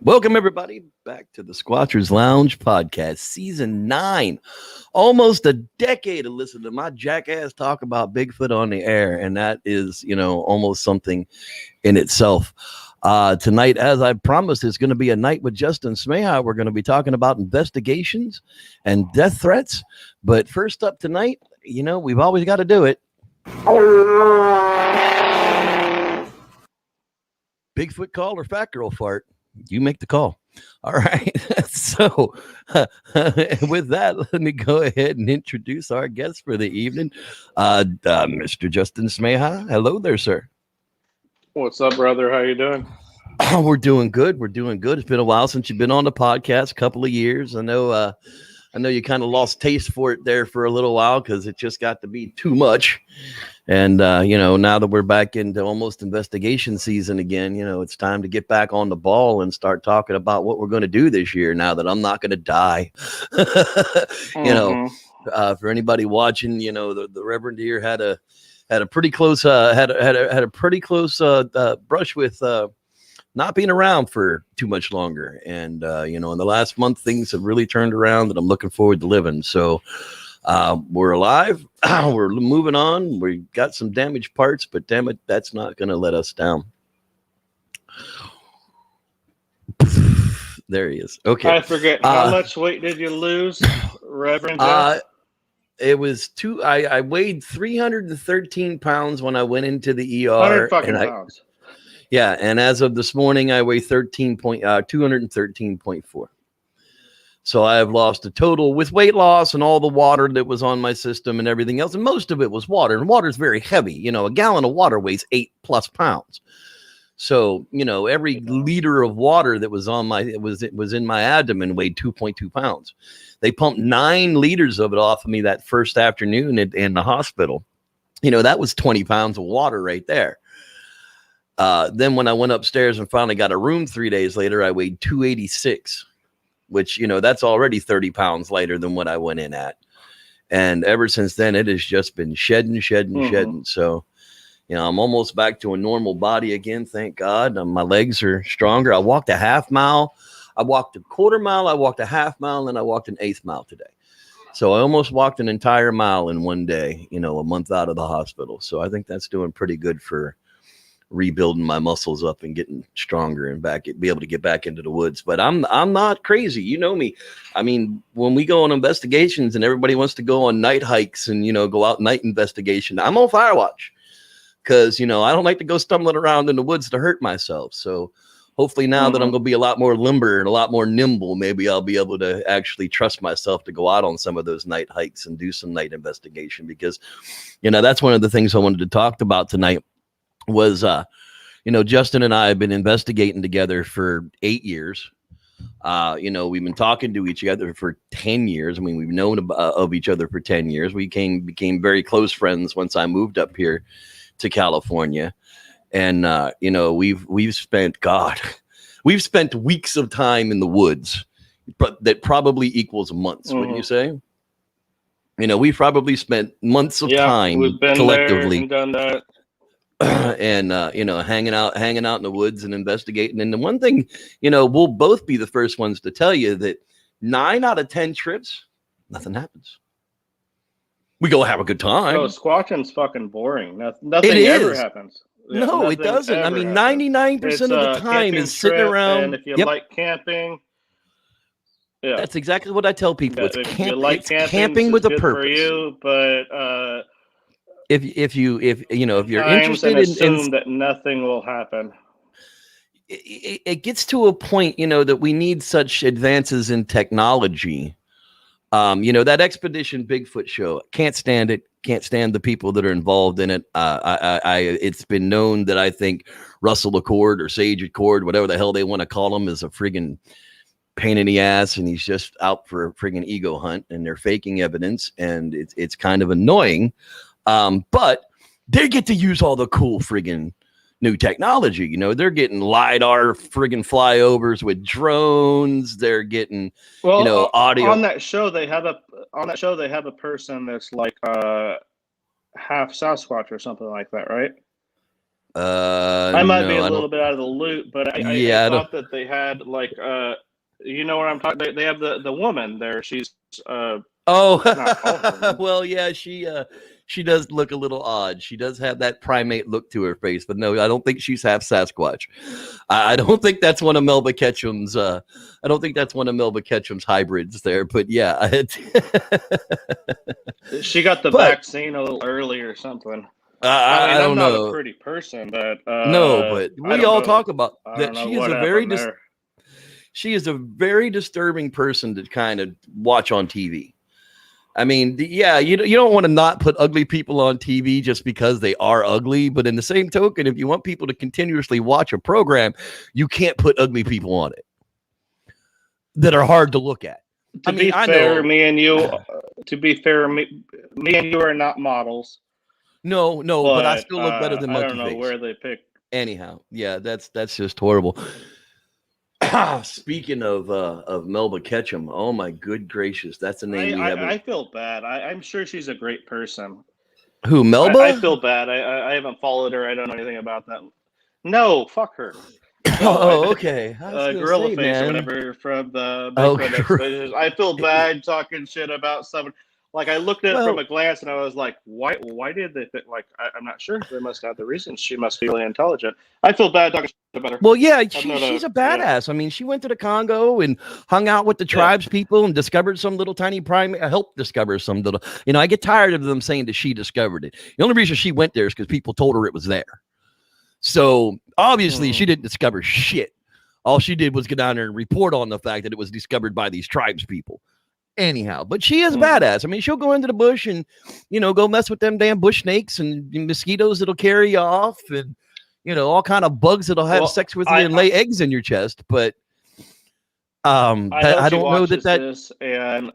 Welcome everybody back to the Squatchers Lounge podcast, season 9. Almost a decade to listen to my jackass talk about Bigfoot on the air, and that is, almost something in itself. Tonight, as I promised, is going to be a night with Justin Smeja. We're going to be talking about investigations and death threats. But first up tonight, we've always got to do it. Bigfoot call or fat girl fart? You make the call. All right. So with that, let me go ahead and introduce our guest for the evening, Mr. Justin Smeja. Hello there, sir. What's up, brother? How you doing? We're doing good. It's been a while since you've been on the podcast, a couple of years. I know you kind of lost taste for it there for a little while because it just got to be too much. And, now that we're back into almost investigation season again, it's time to get back on the ball and start talking about what we're going to do this year now that I'm not going to die. For anybody watching, the Reverend here had a pretty close, had a pretty close brush with not being around for too much longer. And, in the last month, things have really turned around and I'm looking forward to living. So, we're alive. We're moving on. We got some damaged parts, but damn it, that's not going to let us down. There he is. Okay. I forget. How much weight did you lose, Reverend? It was I weighed 313 pounds when I went into the ER. 100 fucking pounds. Yeah. And as of this morning, I weigh 213.4. So I have lost a total with weight loss and all the water that was on my system and everything else. And most of it was water, and water is very heavy. A gallon of water weighs 8+ pounds. So, every liter of water that was on it was in my abdomen weighed 2.2 pounds. They pumped 9 liters of it off of me that first afternoon in the hospital. That was 20 pounds of water right there. Then when I went upstairs and finally got a room 3 days later, I weighed 286. Which, that's already 30 pounds lighter than what I went in at. And ever since then, it has just been shedding. So, I'm almost back to a normal body again. Thank God. My legs are stronger. I walked a half mile. I walked a quarter mile. I walked a half mile. And I walked an eighth mile today. So I almost walked an entire mile in one day, a month out of the hospital. So I think that's doing pretty good for rebuilding my muscles up and getting stronger and be able to get back into the woods. But I'm not crazy. You know me. I mean, when we go on investigations and everybody wants to go on night hikes and, go out night investigation, I'm on fire watch because, I don't like to go stumbling around in the woods to hurt myself. So hopefully now that I'm going to be a lot more limber and a lot more nimble, maybe I'll be able to actually trust myself to go out on some of those night hikes and do some night investigation because, that's one of the things I wanted to talk about tonight. Was, Justin and I have been investigating together for 8 years. We've been talking to each other for 10 years. I mean, we've known of each other for 10 years. We became very close friends once I moved up here to California. And, we've spent weeks of time in the woods, but that probably equals months, wouldn't you say? We've probably spent months of time we've been collectively there and done that. And hanging out in the woods and investigating. And the one thing, we'll both be the first ones to tell you that 9 out of 10 trips, nothing happens. We go have a good time. No, squatching's fucking boring. Nothing ever happens. Yeah, no, it doesn't. I mean, 99% of the time is sitting around. And if you like camping, Yeah. That's exactly what I tell people. Yeah, It's, if you like it's camping, camping this with is a good for purpose. you, but If you're times and interested in assume that nothing will happen. it gets to a point, that we need such advances in technology. That Expedition Bigfoot show, can't stand it. Can't stand the people that are involved in it. It's been known that I think Russell Accord or Sage Accord, whatever the hell they want to call him, is a friggin' pain in the ass, and he's just out for a friggin' ego hunt, and they're faking evidence, and it's kind of annoying. But they get to use all the cool friggin' new technology. They're getting LiDAR friggin' flyovers with drones. They're getting, Well, audio. on that show they have a person that's like half Sasquatch or something like that, right? I might be a little bit out of the loop, but I thought that they had like you know what I'm talking. They have the woman there. She's well, yeah, she does look a little odd. She does have that primate look to her face, but no, I don't think she's half Sasquatch. I don't think that's one of Melba Ketchum's. I don't think that's one of Melba Ketchum's hybrids there. But yeah, she got the vaccine a little early or something. I don't know. I'm not a pretty person, but no, but we all talk about that. She is a very disturbing person to kind of watch on TV. I mean, yeah, you don't want to not put ugly people on TV just because they are ugly. But in the same token, if you want people to continuously watch a program, you can't put ugly people on it that are hard to look at. To be fair, me and you are not models. No, but I still look better than Monkey Face. I don't know where they picked. Anyhow, yeah, that's just horrible. Speaking of Melba Ketchum, oh my good gracious, that's a name we haven't. I feel bad. I'm sure she's a great person. Who, Melba? I feel bad. I haven't followed her. I don't know anything about that. No, fuck her. No, okay. Gorilla Face, man, or whatever from the Bigfoot Expedition. I feel bad talking shit about someone. Like, I looked at it from a glance and I was like, why did they think, like, I'm not sure. They must have the reasons. She must be really intelligent. I feel bad talking about her. Well, yeah, she's a badass. I mean, she went to the Congo and hung out with the tribes people and discovered some little tiny primate, helped discover some little, I get tired of them saying that she discovered it. The only reason she went there is because people told her it was there. So obviously she didn't discover shit. All she did was get down there and report on the fact that it was discovered by these tribes people. Anyhow, but she is badass. I mean, she'll go into the bush and, go mess with them damn bush snakes and mosquitoes that'll carry you off and, all kind of bugs that'll have sex with you and lay eggs in your chest. But I don't know that. And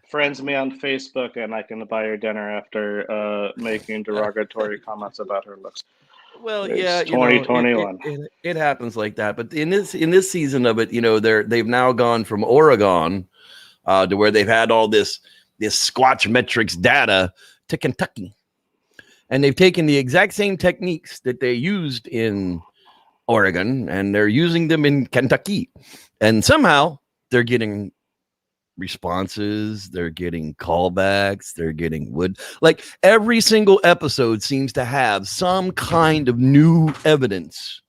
friends me on Facebook and I can buy her dinner after making derogatory comments about her looks. Well, it's yeah, 2021. It happens like that. But in this season of it, they've now gone from Oregon to where they've had all this Squatch metrics data to Kentucky. And they've taken the exact same techniques that they used in Oregon and they're using them in Kentucky. And somehow they're getting responses, they're getting callbacks, they're getting like every single episode seems to have some kind of new evidence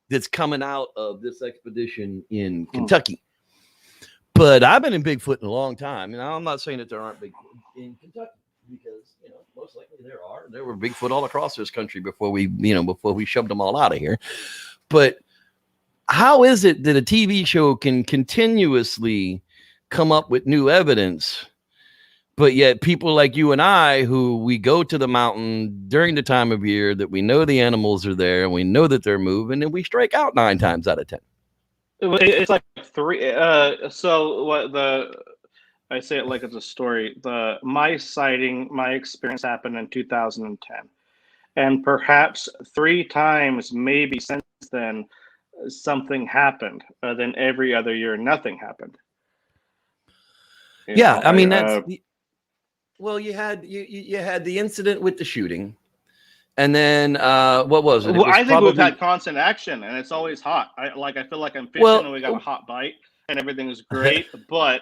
that's coming out of this expedition in Kentucky. But I've been in Bigfoot in a long time, and I'm not saying that there aren't Bigfoot in Kentucky because most likely there are. There were Bigfoot all across this country before we shoved them all out of here. But how is it that a TV show can continuously come up with new evidence, but yet people like you and I, who we go to the mountain during the time of year that we know the animals are there and we know that they're moving, and we strike out 9 times out of 10? It's like 3. So what I say it like it's a story. My experience happened in 2010, and perhaps 3 times, maybe since then, something happened. Then every other year, nothing happened. I mean that's well. You had the incident with the shooting. And then what was it? I think we've had constant action, and it's always hot. I feel like I'm fishing, and we got a hot bite, and everything is great. But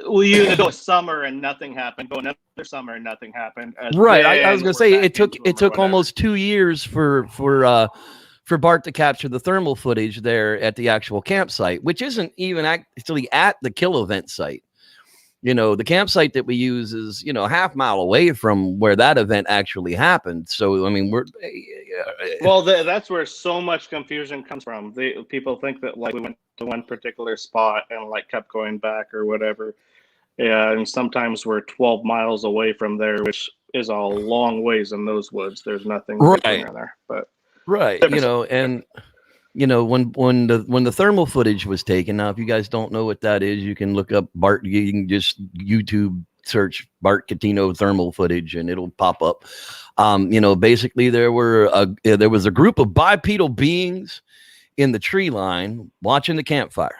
we usually go summer and nothing happened. Go another summer and nothing happened. Right. I was gonna say it took almost 2 years for for Bart to capture the thermal footage there at the actual campsite, which isn't even actually at the kill event site. The campsite that we use is, a half mile away from where that event actually happened. So, I mean, well, that's where so much confusion comes from. People think that like we went to one particular spot and like kept going back or whatever. Yeah, and sometimes we're 12 miles away from there, which is a long ways in those woods. There's nothing right there, but right, and when the thermal footage was taken. Now, if you guys don't know what that is, you can look up Bart. You can just YouTube search Bart Catino thermal footage, and it'll pop up. Basically, there was a group of bipedal beings in the tree line watching the campfire,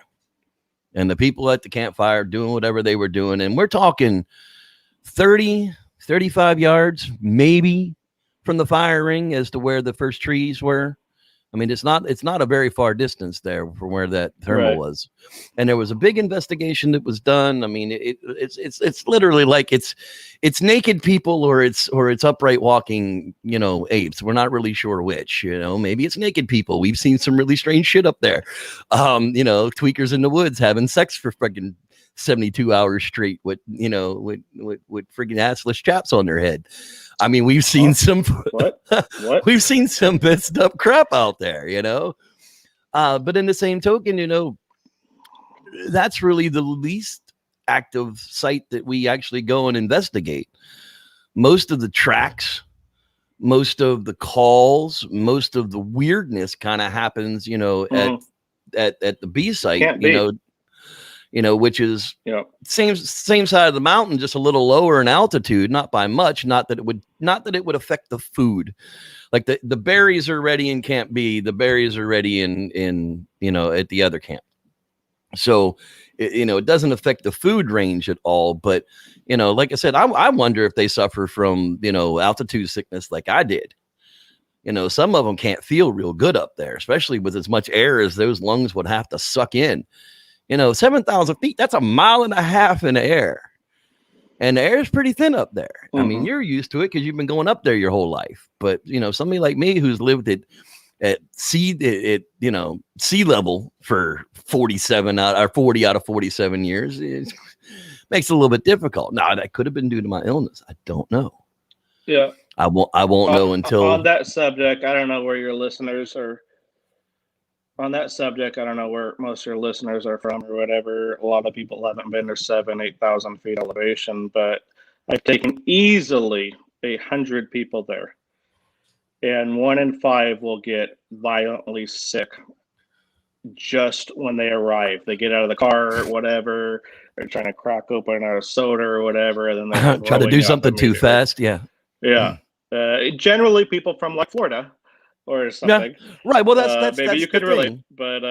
and the people at the campfire doing whatever they were doing. And we're talking 30, 35 yards, maybe, from the fire ring as to where the first trees were. I mean, it's not a very far distance there from where that thermal was. And there was a big investigation that was done. I mean, it's literally like it's naked people or it's upright walking, apes. We're not really sure which, maybe it's naked people. We've seen some really strange shit up there. Tweakers in the woods having sex for fucking 72 hours straight with freaking assless chaps on their head. I mean, we've seen some what? We've seen some messed up crap out there, but in the same token, that's really the least active site that we actually go and investigate. Most of the tracks, most of the calls, most of the weirdness kind of happens, at the B site, which is same side of the mountain, just a little lower in altitude, not by much. Not that it would affect the food. Like the berries are ready in Camp B, the berries are ready in at the other camp. So it doesn't affect the food range at all. But like I said, I wonder if they suffer from altitude sickness like I did. Some of them can't feel real good up there, especially with as much air as those lungs would have to suck in. 7,000 feet, that's 1.5 miles in the air. And the air is pretty thin up there. Mm-hmm. I mean, you're used to it because you've been going up there your whole life. But, somebody like me who's lived at sea level for 40 out of 47 years, it makes it a little bit difficult. Now, that could have been due to my illness. I don't know. Yeah. I won't know until... On that subject, I don't know where your listeners are... On that subject, I don't know where most of your listeners are from or whatever. A lot of people haven't been to 8,000 feet elevation, but I've taken easily 100 people there. And 1 in 5 will get violently sick just when they arrive. They get out of the car or whatever. They're trying to crack open a soda or whatever. And then they're try to do something too fast. Yeah. Yeah. Generally people from like Florida. Or something. Yeah, right. Well, that's maybe that's you could the relate, thing. But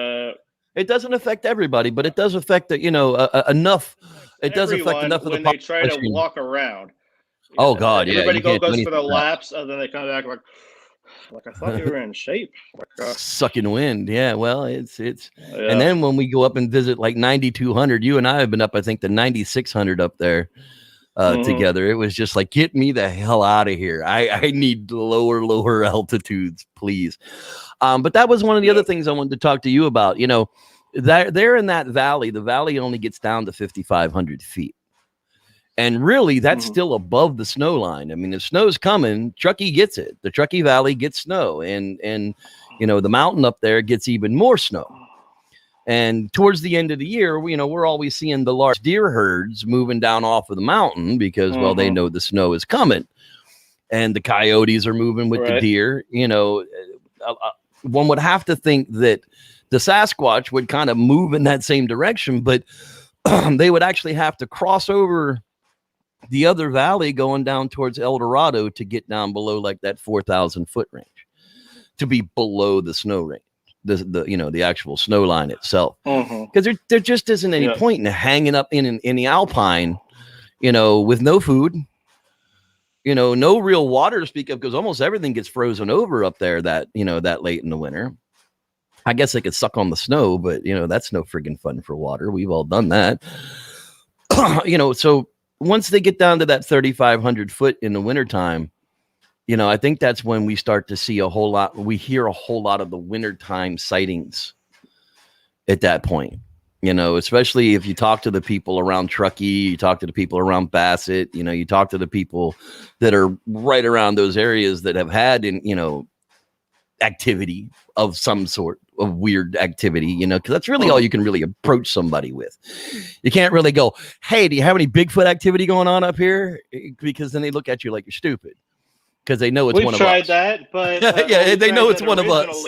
it doesn't affect everybody, but it does affect enough. It does affect enough of the population. When they try to walk around. Oh God, yeah. Everybody goes for the laps, and then they come back like I thought you were in shape. Sucking wind. Yeah. Well, it's. And then when we go up and visit like 9,200, you and I have been up, I think, to 9,600 up there. Together, it was just like, get me the hell out of here. I need lower altitudes, please. But that was one of the other things I wanted to talk to you about. They're in that valley. The valley only gets down to 5,500 feet, and really, that's still above the snow line. I mean, if snow's coming, Truckee gets it. The Truckee Valley gets snow, and the mountain up there gets even more snow. And towards the end of the year, we're always seeing the large deer herds moving down off of the mountain because, well, they know the snow is coming, and the coyotes are moving with the deer. One would have to think that the Sasquatch would kind of move in that same direction, but they would actually have to cross over the other valley going down towards El Dorado to get down below like that 4,000 foot range to be below the snow range. The actual snow line itself, because there just isn't any point in hanging up in the alpine, with no food, no real water to speak of, because almost everything gets frozen over up there that late in the winter. I guess they could suck on the snow, but that's no friggin' fun for water. We've all done that. So once they get down to that 3,500 foot in the wintertime, I think that's when we start to see we hear a whole lot of the wintertime sightings at that point. Especially if you talk to the people around Truckee, you talk to the people around Bassett, you talk to the people that are right around those areas that have had, activity of some sort of weird activity, because that's really all you can really approach somebody with. You can't really go, hey, do you have any Bigfoot activity going on up here? Because then they look at you like you're stupid because they know it's one of us. We've tried that, but yeah, they know it's one of us.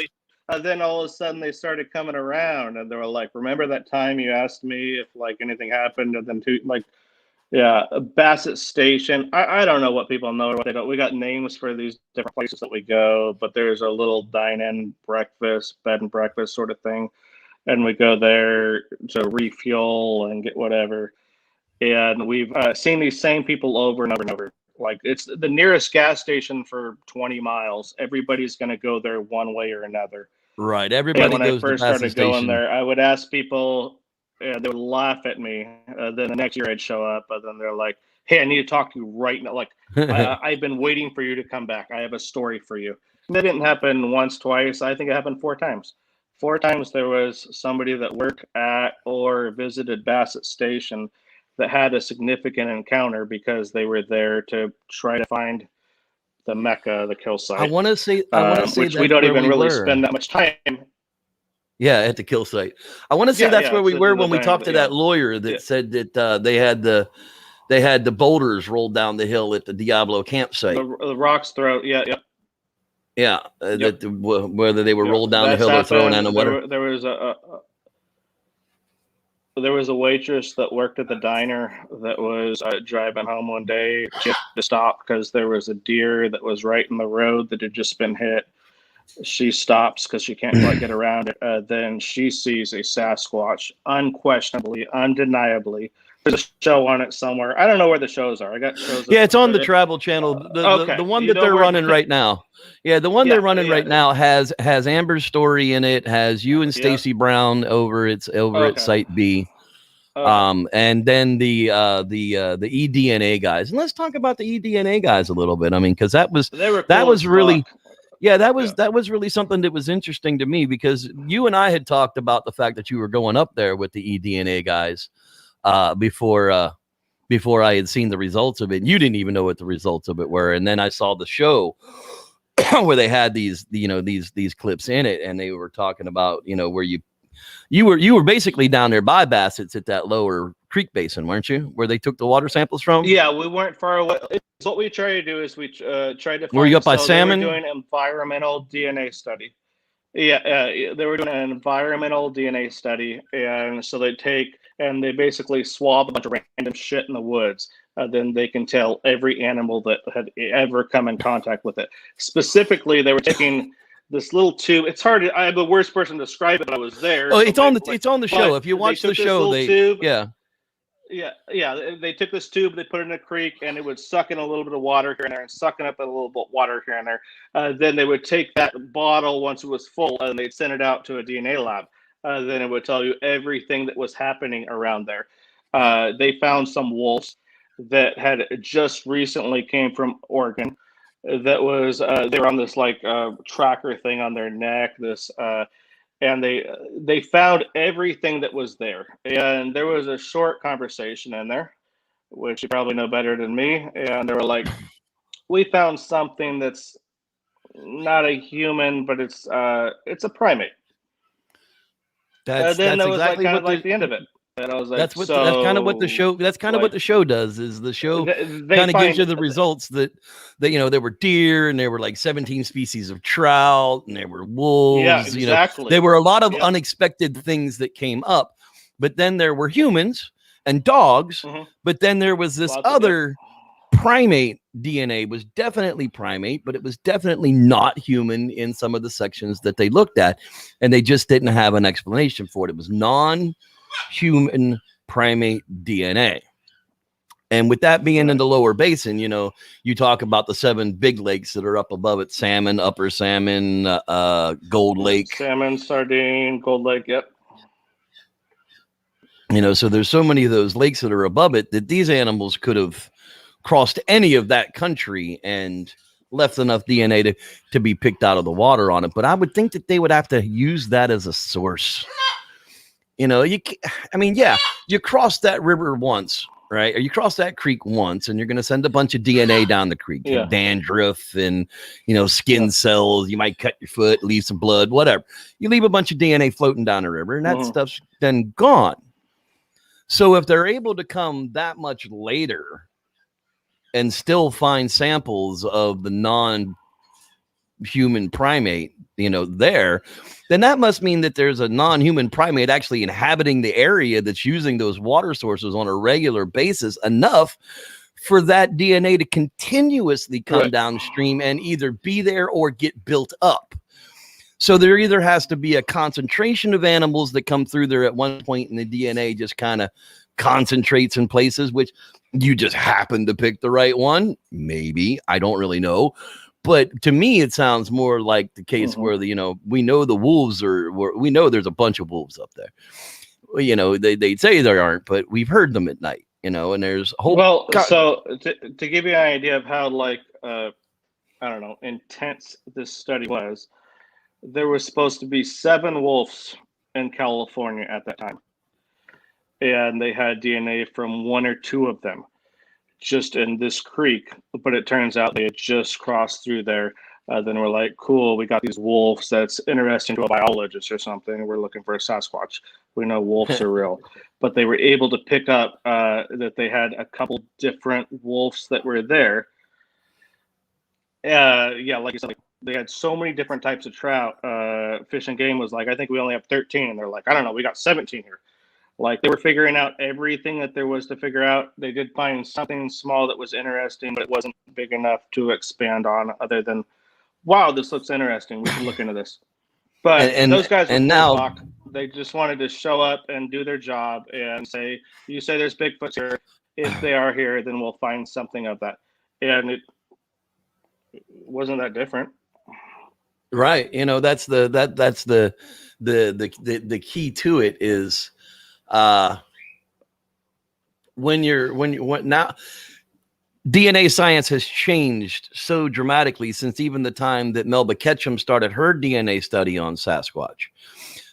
Then all of a sudden they started coming around and they were like, remember that time you asked me if like anything happened? And then Bassett Station. I don't know what people know or what they don't. We got names for these different places that we go, but there's a little dine-in breakfast, bed and breakfast sort of thing. And we go there to refuel and get whatever. And we've seen these same people over and over and over. Like, it's the nearest gas station for 20 miles. Everybody's going to go there one way or another. Right. Everybody when goes I first to Bassett started Station. going there, I would ask people, they would laugh at me. Then the next year I'd show up, and then they're like, hey, I need to talk to you right now. Like, I've been waiting for you to come back. I have a story for you. That didn't happen once, twice. I think it happened 4 times. 4 times there was somebody that worked at or visited Bassett Station that had a significant encounter because they were there to try to find the Mecca, the kill site. I want to say which we don't even really spend that much time. Yeah, at the kill site. I want to say that's where we were when we talked to that lawyer that said that they had the boulders rolled down the hill at the Diablo campsite. The rocks throw, yeah. Whether they were rolled down the hill or thrown in the water. There was a waitress that worked at the diner that was driving home one day. She had to stop because there was a deer that was right in the road that had just been hit. She stops because she can't quite get around it. Then she sees a Sasquatch, unquestionably, undeniably. There's a show on it somewhere. I don't know where the shows are. I got shows. Yeah, it's on the Travel Channel. The one that they're running right now. Yeah, the one they're running right now has Amber's story in it. Has you and Stacy Brown over at Site B. And then the eDNA guys. And let's talk about the eDNA guys a little bit. I mean, because that was really. Yeah, that was really something that was interesting to me because you and I had talked about the fact that you were going up there with the eDNA guys before I had seen the results of it. You didn't even know what the results of it were, and then I saw the show where they had these clips in it, and they were talking about where you were basically down there by Bassett's at that lower creek basin, weren't you? Where they took the water samples from? Yeah, we weren't far away. So what we try to do is we try to. Were you up by Salmon? They were doing an environmental DNA study. Yeah, they were doing an environmental DNA study, and so they basically swab a bunch of random shit in the woods. Then they can tell every animal that had ever come in contact with it. Specifically, they were taking this little tube. It's hard. I'm the worst person to describe it. I was there. Oh, it's on the show. If you watch the show, they took this tube, they put it in a creek, and it would suck in a little bit of water here and there, and sucking up a little bit of water here and there. Then they would take that bottle once it was full, and they'd send it out to a DNA lab. Then it would tell you everything that was happening around there. They found some wolves that had just recently came from Oregon. That was they were on this tracker thing on their neck. And they found everything that was there. And there was a short conversation in there, which you probably know better than me. And they were like, "We found something that's not a human, but it's a primate." That's exactly like the end of it. And I was like, that's kind of what the show. That's kind of what the show does. Is the show kind of gives you the results that there were deer and there were like 17 species of trout and there were wolves. Yeah, exactly. There were a lot of unexpected things that came up, but then there were humans and dogs. Mm-hmm. But then there was this other primate DNA. Was definitely primate, but it was definitely not human in some of the sections that they looked at, and they just didn't have an explanation for it. It was non-human primate DNA. And with that being in the lower basin, you talk about the 7 big lakes that are up above it: Salmon, Upper Salmon, Gold Lake. Salmon, Sardine, Gold Lake, yep. So there's so many of those lakes that are above it that these animals could have crossed any of that country and left enough DNA to be picked out of the water on it. But I would think that they would have to use that as a source. You know, I mean, yeah, you cross that river once, right? Or you cross that creek once, and you're going to send a bunch of DNA down the creek, Yeah. dandruff and, skin cells. You might cut your foot, leave some blood, whatever. You leave a bunch of DNA floating down the river, and that stuff's then gone. So if they're able to come that much later and still find samples of the non-human primate, there, then that must mean that there's a non-human primate actually inhabiting the area that's using those water sources on a regular basis enough for that DNA to continuously come downstream and either be there or get built up. So there either has to be a concentration of animals that come through there at one point, and the DNA just kind of concentrates in places, which you just happen to pick the right one. Maybe, I don't really know. But to me, it sounds more like the case where we know the wolves we know there's a bunch of wolves up there. They'd say there aren't, but we've heard them at night, and there's a whole. So to give you an idea of how I don't know, intense this study was, there was supposed to be 7 wolves in California at that time. And they had DNA from 1 or 2 of them just in this creek, but it turns out they had just crossed through there. Then we're like, cool, we got these wolves. That's interesting to a biologist or something. We're looking for a Sasquatch. We know wolves are real. But they were able to pick up that they had a couple different wolves that were there. Like you said, they had so many different types of trout. Fish and Game was like, I think we only have 13. And they're like, I don't know, we got 17 here. Like, they were figuring out everything that there was to figure out. They did find something small that was interesting, but it wasn't big enough to expand on other than, wow, this looks interesting. We should look into this. But those guys were now they just wanted to show up and do their job and say, you say there's Bigfoots here. If they are here, then we'll find something of that. And it wasn't that different. Right. That's the key to it is when now DNA science has changed so dramatically since even the time that Melba Ketchum started her DNA study on Sasquatch,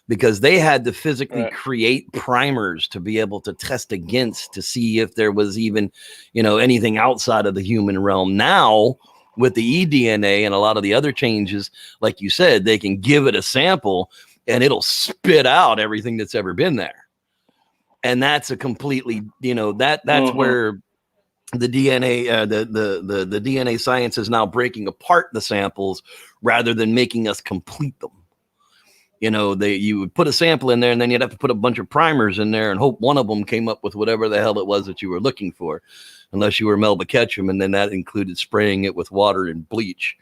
because they had to physically create primers to be able to test against to see if there was even, anything outside of the human realm. Now, with the eDNA and a lot of the other changes, like you said, they can give it a sample and it'll spit out everything that's ever been there. And that's a completely, that's where the DNA, the DNA science is now breaking apart the samples rather than making us complete them. You would put a sample in there and then you'd have to put a bunch of primers in there and hope one of them came up with whatever the hell it was that you were looking for, unless you were Melba Ketchum, and then that included spraying it with water and bleach.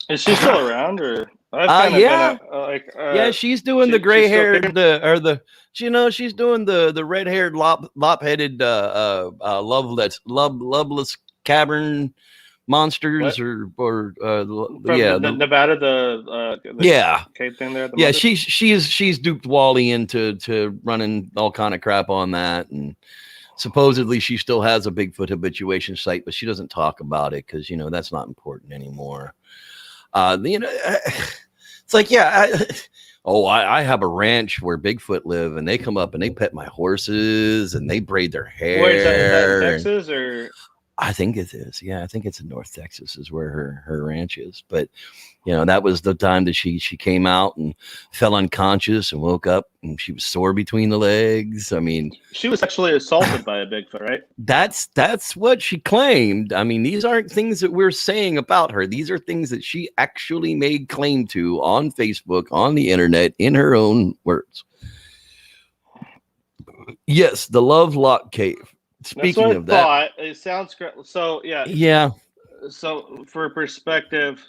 Is she still around, or? Yeah, she's doing the gray hair, she's doing the red haired lop-headed loveless cavern monsters or Nevada, the cave thing there. She's duped Wally into running all kind of crap on that, and supposedly she still has a Bigfoot habituation site, but she doesn't talk about it because that's not important anymore. It's like, I have a ranch where Bigfoot live, and they come up and they pet my horses and they braid their hair. Where is that in Texas, or? I think it is. Yeah, I think it's in North Texas is where her ranch is. But that was the time that she came out and fell unconscious and woke up and she was sore between the legs. I mean, she was sexually assaulted by a Bigfoot, right? That's what she claimed. I mean, these aren't things that we're saying about her. These are things that she actually made claim to on Facebook, on the internet, in her own words. Yes, the Love Lock Cave. Speaking of that, it sounds great. So yeah. So for perspective,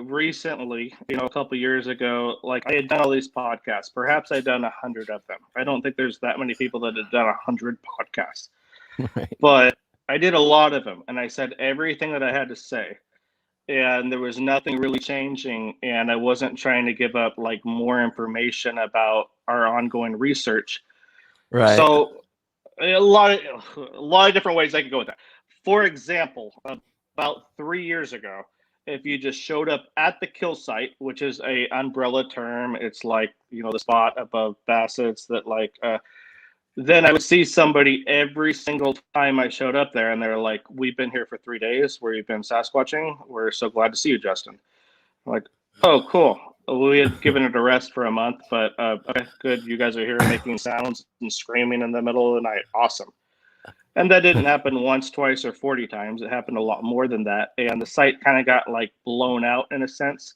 recently, a couple years ago, like, I had done all these podcasts. Perhaps I'd done 100 of them. I don't think there's that many people that have done 100 podcasts, right. But I did a lot of them, and I said everything that I had to say, and there was nothing really changing. And I wasn't trying to give up like more information about our ongoing research. Right. So a lot of different ways I could go with that. For example, about 3 years ago, if you just showed up at the kill site, which is a umbrella term. It's like, you know, the spot above Bassett's that like, then I would see somebody every single time I showed up there, and they're like, "We've been here for 3 days. Where you've been Sasquatching. We're so glad to see you, Justin." I'm like, "Oh, cool. We had given it a rest for a month, but okay, good. You guys are here making sounds and screaming in the middle of the night. Awesome." And that didn't happen once, twice, or 40 times. It happened a lot more than that. And the site kind of got like blown out in a sense.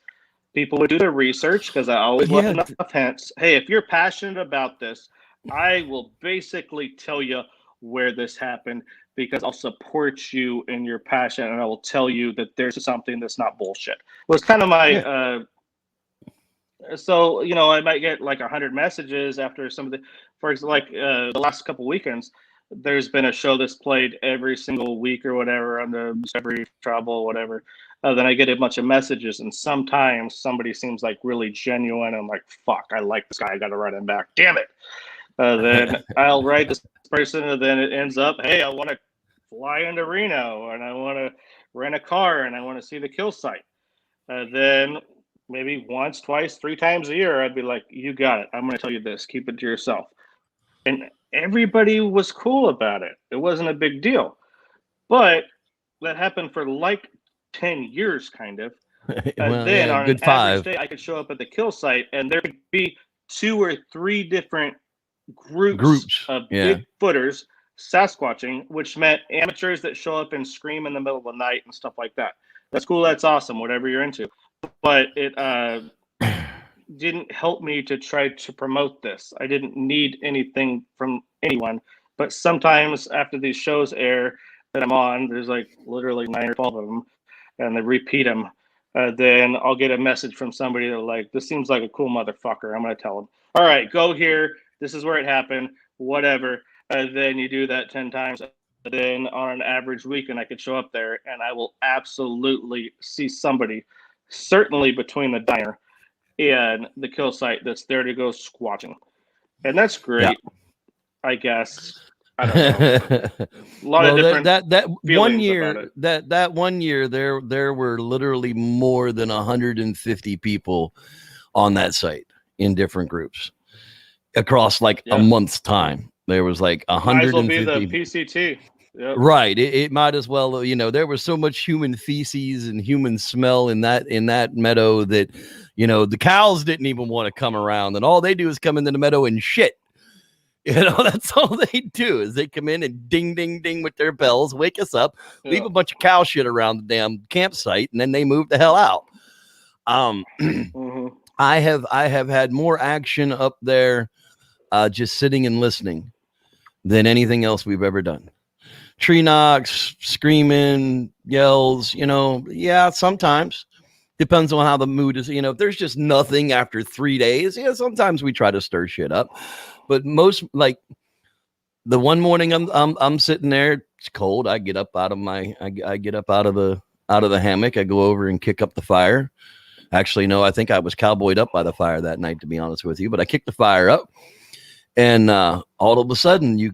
People would do their research because I always left enough hints. Hey, if you're passionate about this, I will basically tell you where this happened because I'll support you in your passion, and I will tell you that there's something that's not bullshit. Was kind of my so, you know, I might get like 100 messages after some of the, for example, like the last couple weekends, there's been a show that's played every single week or whatever on the Discovery Travel, whatever. Then I get a bunch of messages, and sometimes somebody seems like really genuine. I'm like, fuck, I like this guy. I got to write him back. Damn it. Then I'll write this person, and then it ends up, hey, I want to fly into Reno, and I want to rent a car, and I want to see the kill site. Then maybe once, twice, 3 times a year, I'd be like, you got it. I'm going to tell you this. Keep it to yourself. And everybody was cool about it. It wasn't a big deal. But that happened for like 10 years, kind of. Well, then yeah, on good an 5. average day, I could show up at the kill site, and there could be 2 or 3 different groups of Bigfooters Sasquatching, which meant amateurs that show up and scream in the middle of the night and stuff like that. That's cool. That's awesome. Whatever you're into. But it didn't help me to try to promote this. I didn't need anything from anyone. But sometimes after these shows air that I'm on, there's like literally 9 or 12 of them, and they repeat them. Then I'll get a message from somebody that like, this seems like a cool motherfucker. I'm going to tell them, all right, go here. This is where it happened. Whatever. Then you do that 10 times. Then on an average weekend, I could show up there, and I will absolutely see somebody, certainly between the diner and the kill site, that's there to go squatching. And that's great, I guess. I don't know. A lot of different that 1 year, that 1 year there were literally more than 150 people on that site in different groups across like a month's time. There was like 150. Might as well be the PCT. Yep. Right. It might as well, you know, there was so much human feces and human smell in that meadow that, you know, the cows didn't even want to come around, and all they do is come into the meadow and shit. You know, that's all they do is they come in and ding, ding, ding with their bells, wake us up, leave a bunch of cow shit around the damn campsite, and then they move the hell out. I have had more action up there just sitting and listening than anything else we've ever done. Tree knocks, screaming, yells, you know, yeah, sometimes. Depends on how the mood is. You know, if there's just nothing after 3 days, yeah, sometimes we try to stir shit up. But most, like the one morning I'm sitting there, it's cold. I get up out of I get up out of the hammock. I go over and kick up the fire. Actually, no, I think I was cowboyed up by the fire that night, to be honest with you. But I kicked the fire up, and all of a sudden, you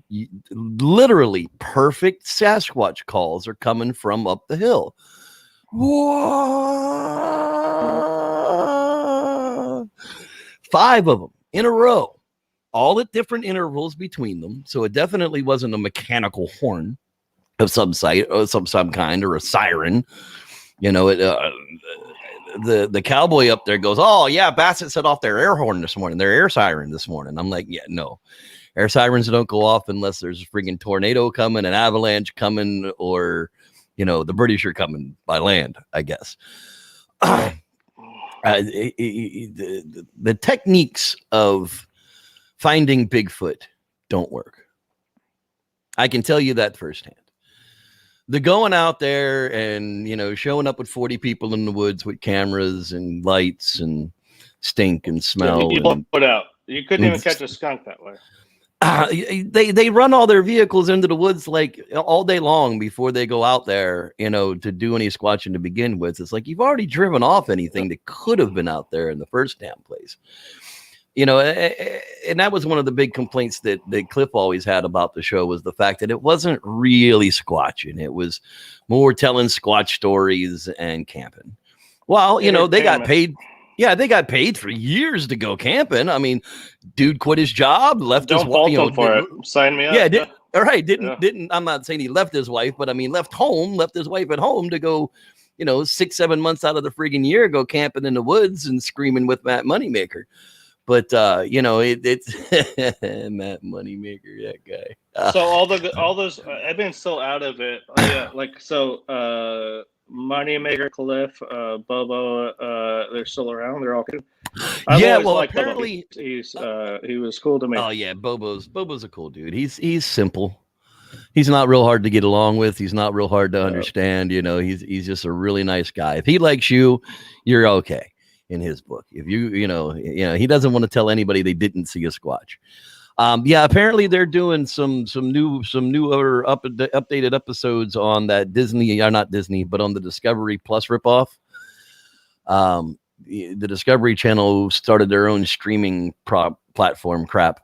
literally perfect Sasquatch calls are coming from up the hill. Whoa! 5 of them in a row, all at different intervals between them. So it definitely wasn't a mechanical horn of some site or some kind or a siren. You know, the cowboy up there goes, oh yeah, Bassett set off their air horn this morning, their air siren this morning. I'm like, yeah, no, air sirens don't go off unless there's a freaking tornado coming, an avalanche coming, or, you know, the British are coming by land, I guess. The techniques of finding Bigfoot don't work. I can tell you that firsthand. The going out there and, you know, showing up with 40 people in the woods with cameras and lights and stink and smell. You put out. You couldn't even catch a skunk that way. They run all their vehicles into the woods like all day long before they go out there, you know, to do any squatching to begin with. It's like you've already driven off anything that could have been out there in the first damn place. You know, and that was one of the big complaints that Cliff always had about the show, was the fact that it wasn't really squatching. It was more telling squatch stories and camping. Well, you know, they got Entertainment. paid. Yeah, they got paid for years to go camping. I mean, dude quit his job, left his Don't wife. fault You know, them for it. Sign me up. yeah, all right. Yeah. Didn't. I'm not saying he left his wife, but I mean, left his wife at home to go, you know, 6-7 months out of the friggin' year, go camping in the woods and screaming with Matt Moneymaker. But you know, it's Matt Moneymaker, that guy. So all those I've been so out of it. Yeah, like so Moneymaker, Cliff, Bobo, they're still around. They're all good. I've Yeah, always well, liked Bobo. apparently, He was cool to me. oh yeah, Bobo's a cool dude. He's simple. He's not real hard to get along with. He's not real hard to understand. You know, he's just a really nice guy. If he likes you, you're okay in his book. If you know, he doesn't want to tell anybody they didn't see a squatch. Yeah, apparently they're doing some newer updated episodes on that Disney, or not Disney, but on the Discovery Plus ripoff. The Discovery Channel started their own streaming platform crap,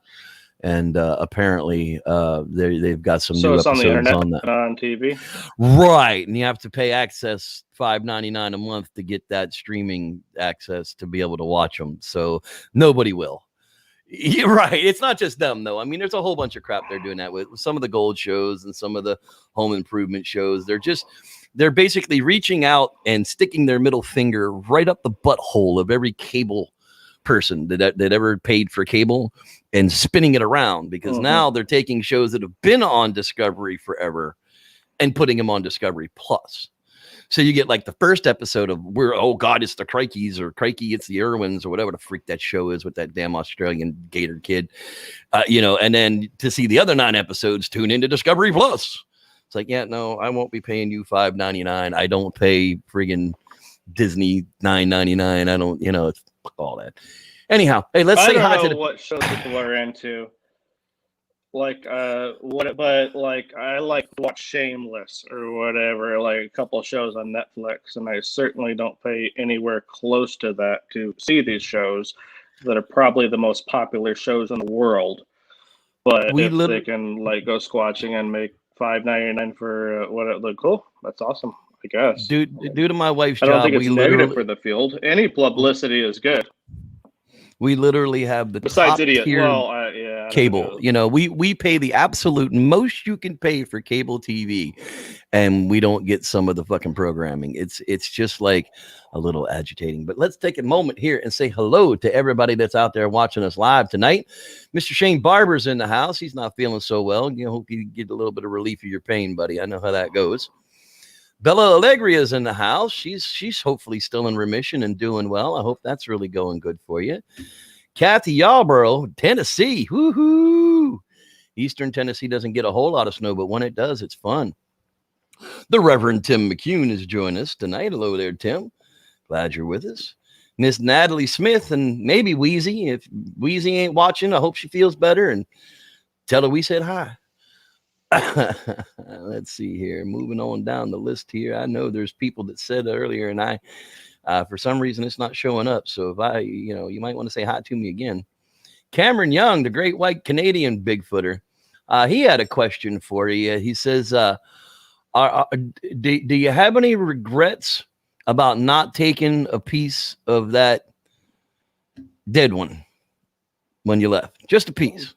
and apparently they've got some new episodes on the internet, on that, not on TV. right? And you have to pay access $5.99 a month to get that streaming access to be able to watch them. So nobody will. You're right. It's not just them, though. I mean, there's a whole bunch of crap they're doing that with some of the gold shows and some of the home improvement shows. They're basically reaching out and sticking their middle finger right up the butthole of every cable person that ever paid for cable and spinning it around, because now they're taking shows that have been on Discovery forever and putting them on Discovery Plus. So you get like the first episode of oh God, it's the Crikeys, or Crikey, it's the Irwins, or whatever the freak that show is with that damn Australian gator kid, and then to see the other 9 episodes, tune into Discovery Plus. It's like, yeah, no, I won't be paying you $5.99. I don't pay friggin' Disney $9.99. I don't, it's all that. Anyhow, hey, let's say hi to what shows people are into. Like I like to watch Shameless or whatever, like a couple of shows on Netflix, and I certainly don't pay anywhere close to that to see these shows that are probably the most popular shows in the world. But they can like go squatching and make $5.99 for what it look cool, that's awesome, I guess. Due to my wife's job, I don't think it's negative for the field. Any publicity is good. We literally have the besides top idiot tier cable. We pay the absolute most you can pay for cable TV, and we don't get some of the fucking programming. It's just like a little agitating. But let's take a moment here and say hello to everybody that's out there watching us live tonight. Mr. Shane Barber's in the house. He's not feeling so well. Hope you get a little bit of relief of your pain, buddy. I know how that goes. Bella Allegria's in the house. She's hopefully still in remission and doing well. I hope that's really going good for you. Kathy Yarborough, Tennessee. Woohoo! Eastern Tennessee doesn't get a whole lot of snow, but when it does, it's fun. The Reverend Tim McCune is joining us tonight. Hello there, Tim. Glad you're with us. Miss Natalie Smith and maybe Wheezy. If Wheezy ain't watching, I hope she feels better, and tell her we said hi. Let's see here. Moving on down the list here. I know there's people that said earlier, and I, for some reason, it's not showing up. So if I, you might want to say hi to me again. Cameron Young, the great white Canadian Bigfooter. He had a question for you. He says, do you have any regrets about not taking a piece of that dead one when you left? Just a piece.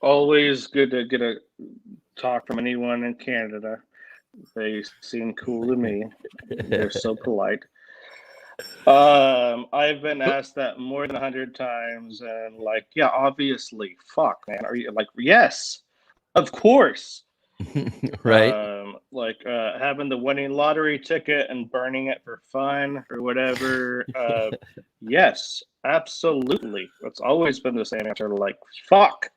Always good to get a talk from anyone in Canada. They seem cool to me. They're so polite. I've been asked that more than 100 times, and like, yeah, obviously, fuck, man. Are you like, yes, of course. Right. Having the winning lottery ticket and burning it for fun or whatever. Yes, absolutely. It's always been the same answer. Like, fuck.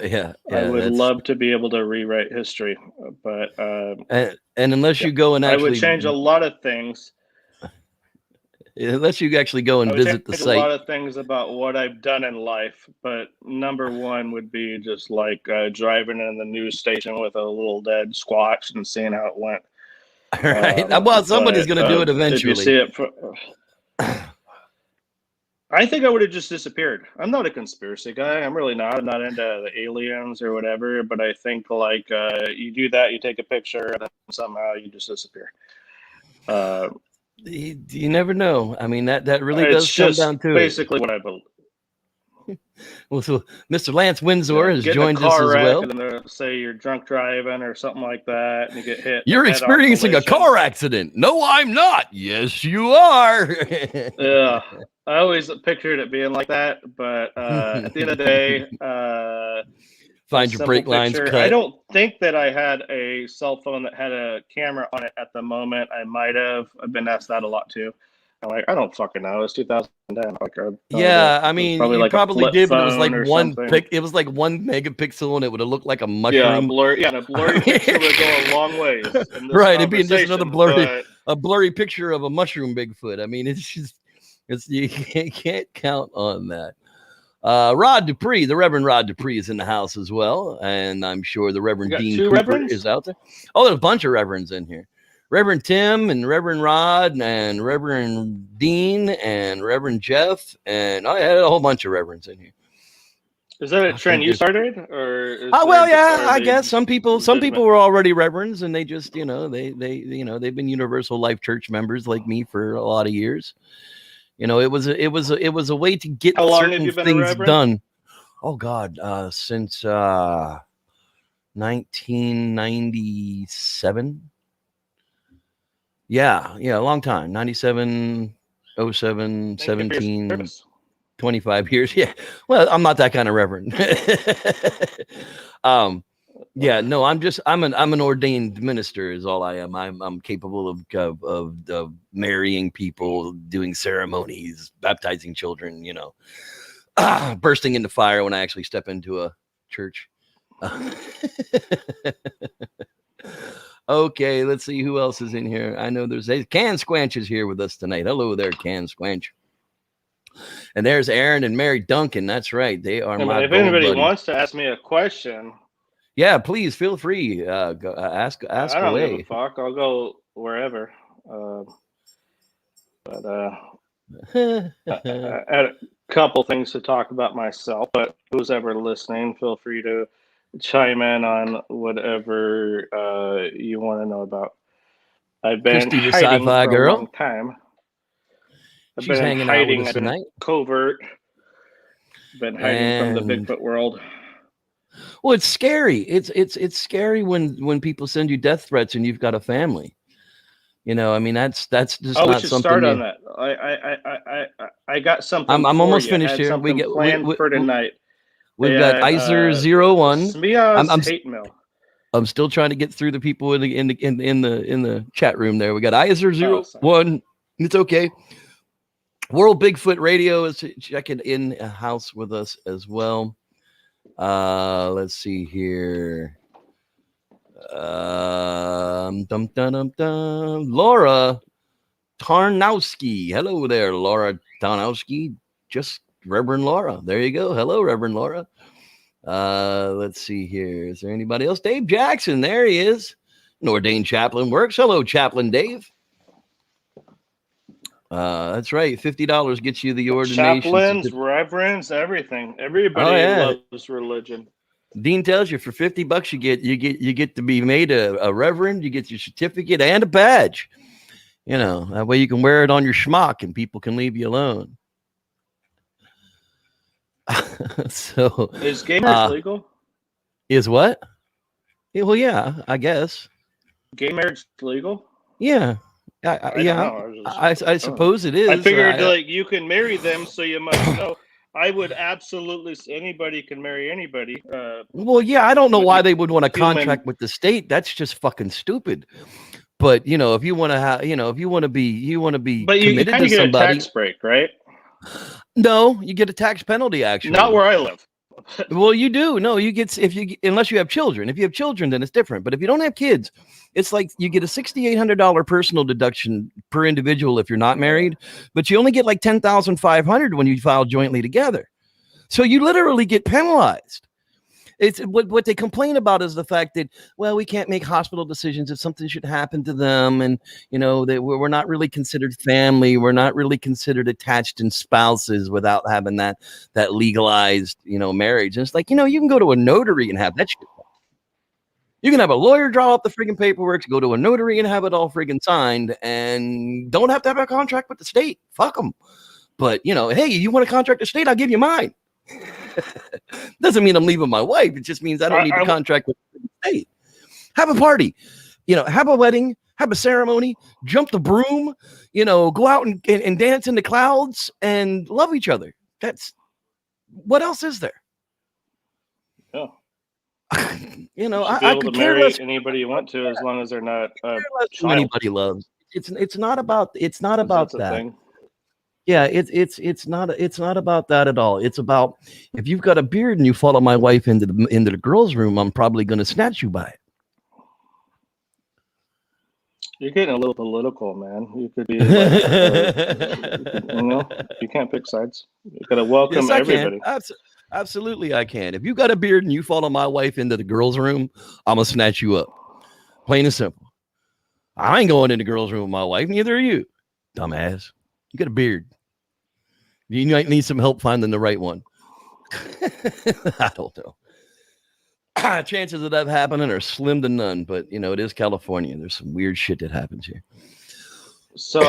Yeah, I would love to be able to rewrite history, but and unless you go and actually, I would change a lot of things. Unless you actually go and visit the site. A lot of things about what I've done in life, but number one would be just like driving in the news station with a little dead squatch and seeing how it went. Right. Well, somebody's going to do it eventually. If you see it I think I would have just disappeared. I'm not a conspiracy guy. I'm really not. I'm not into the aliens or whatever. But I think you do that, you take a picture, and then somehow you just disappear. You never know. I mean, that really It's does come just down to basically what I believe. Well, so Mr. Lance Windsor has Get in a joined us car as wreck well. and then say you're drunk driving or something like that, and you get hit. You're head-on experiencing a collision. car accident. No, I'm not. Yes, you are. Yeah, I always pictured it being like that, but at the end of the day, Find your brake lines cut. I don't think that I had a cell phone that had a camera on it at the moment. I might have. I've been asked that a lot too. I'm like, I don't fucking know. It's 2010. Like, yeah, I mean, probably you like probably did, but it was like one it was like 1 megapixel, and it would have looked like a mushroom. Yeah, a blurry picture would go a long ways. Right, it'd be just another blurry picture of a mushroom Bigfoot. I mean, you can't count on that. Rod Dupree, the Reverend Rod Dupree, is in the house as well, and I'm sure the Reverend Dean Cooper is out there. Oh, there's a bunch of reverends in here. Reverend Tim and Reverend Rod and Reverend Dean and Reverend Jeff, and I had a whole bunch of reverends in here. Is that a trend you started, or? Well, yeah, I guess some people were already reverends, and they just, they've been Universal Life Church members like me for a lot of years. It was a way to get certain things done. Oh God, since 1997. Yeah, a long time. 97, 07, 17, 25 years. Yeah. Well, I'm not that kind of reverend. Yeah, no, I'm an ordained minister is all I am. I'm capable of marrying people, doing ceremonies, baptizing children, bursting into fire when I actually step into a church. Okay, let's see who else is in here. I know there's Can Squanch is here with us tonight. Hello there, Can Squanch. And there's Aaron and Mary Duncan. That's right. They are my. If anybody wants to ask me a question, yeah, please feel free. Go, ask I don't away. give a fuck. I'll go wherever. I had a couple things to talk about myself, but who's ever listening, feel free to chime in on whatever you want to know about. I've been hiding for a long time. She's hanging out with us tonight. Covert. Been hiding from the Bigfoot world. Well, it's scary. It's scary when people send you death threats and you've got a family. I mean, that's just not something. We should start on that. I got something. I'm almost finished here. We get planned for tonight. We've got Iser01. Smeja's hate mail. I'm still trying to get through the people in the chat room there. We got Iser01. It's okay. World Bigfoot Radio is checking in a house with us as well. Let's see here. Laura Tarnowski. Hello there, Laura Tarnowski. Just Reverend Laura. There you go. Hello, Reverend Laura. Let's see here. Is there anybody else? Dave Jackson. There he is. An ordained chaplain works. Hello, Chaplain Dave. That's right. $50 gets you the ordination. Chaplains, reverends, everything. Everybody loves religion. Dean tells you for $50 you get to be made a reverend. You get your certificate and a badge. That way you can wear it on your schmuck and people can leave you alone. So is gay marriage legal? Is what? Well, yeah, I guess. Gay marriage legal? Yeah. I suppose it is. I figured you can marry them, so you must know. I would absolutely. Anybody can marry anybody. Well, yeah, I don't know why they would want to contract with the state. That's just fucking stupid. But if you want to have, if you want to be, but you kind of get a tax break, right? No, you get a tax penalty. Actually, not where I live. Well, you do. No, you get unless you have children. If you have children, then it's different. But if you don't have kids, it's like you get a $6,800 personal deduction per individual if you're not married, but you only get like $10,500 when you file jointly together. So you literally get penalized. It's what they complain about is the fact that, well, we can't make hospital decisions if something should happen to them. And, we're not really considered family. We're not really considered attached and spouses without having that legalized, marriage. And it's like, you can go to a notary and have that shit. You can have a lawyer draw up the friggin' paperwork to go to a notary and have it all friggin' signed, and don't have to have a contract with the state. Fuck them. But, hey, you want a contract with the state? I'll give you mine. Doesn't mean I'm leaving my wife. It just means I don't need to contract with the state. Have a party, have a wedding, have a ceremony, jump the broom, go out and dance in the clouds and love each other. What else is there? Yeah. I could care marry less anybody you want to, as long as they're not anybody loves. It's not about that. Thing. Yeah, it's not about that at all. It's about, if you've got a beard and you follow my wife into the girls' room, I'm probably going to snatch you by it. You're getting a little political, man. You could be you can't pick sides. You got to welcome everybody. Absolutely, I can. If you got a beard and you follow my wife into the girls' room, I'm gonna snatch you up. Plain and simple. I ain't going in the girls' room with my wife. Neither are you, dumbass. You got a beard. You might need some help finding the right one. I don't know. Chances of that happening are slim to none, but it is California. There's some weird shit that happens here. So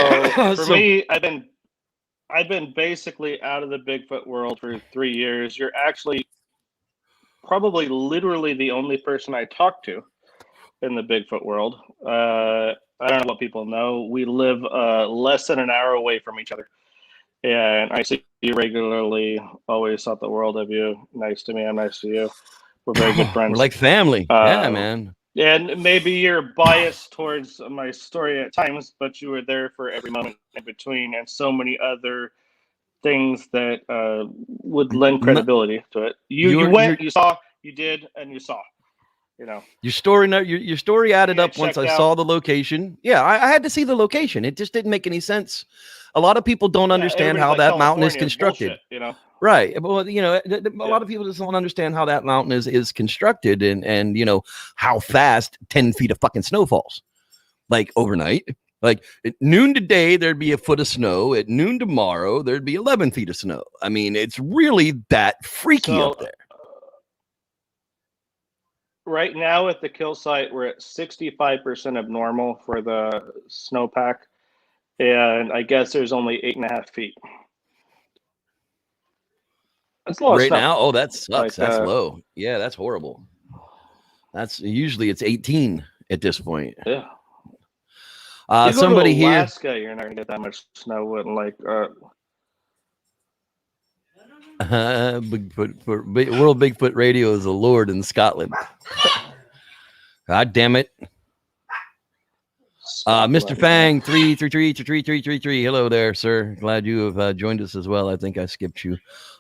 for me, I've been basically out of the Bigfoot world for 3 years. You're actually probably literally the only person I talk to in the Bigfoot world. I don't know what people know. We live less than an hour away from each other. And I see you regularly, always thought the world of you. Nice to me, I'm nice to you. We're very good friends. We're like family. Yeah, man. And maybe you're biased towards my story at times, but you were there for every moment in between, and so many other things that would lend credibility to it. You went, you saw, you did, and you saw. Your story added up once I saw the location. Yeah, I had to see the location. It just didn't make any sense. A lot of people don't understand how that mountain is constructed. Bullshit, Right. Well, a lot of people just don't understand how that mountain is constructed, and how fast 10 feet of fucking snow falls, like overnight. Like at noon today, there'd be a foot of snow. At noon tomorrow, there'd be 11 feet of snow. I mean, it's really that freaky up there. Right now at the kill site, we're at 65% of normal for the snowpack. And I guess there's only 8.5 feet. That's low right now. Oh, that sucks. That's low. Yeah, that's horrible. That's usually it's 18 at this point. Yeah. Somebody here. Alaska, you're not gonna get that much snow. And World Bigfoot Radio is a lord in Scotland. God damn it. Mr. Fang 3333333. Hello there, sir. Glad you have joined us as well. I think I skipped you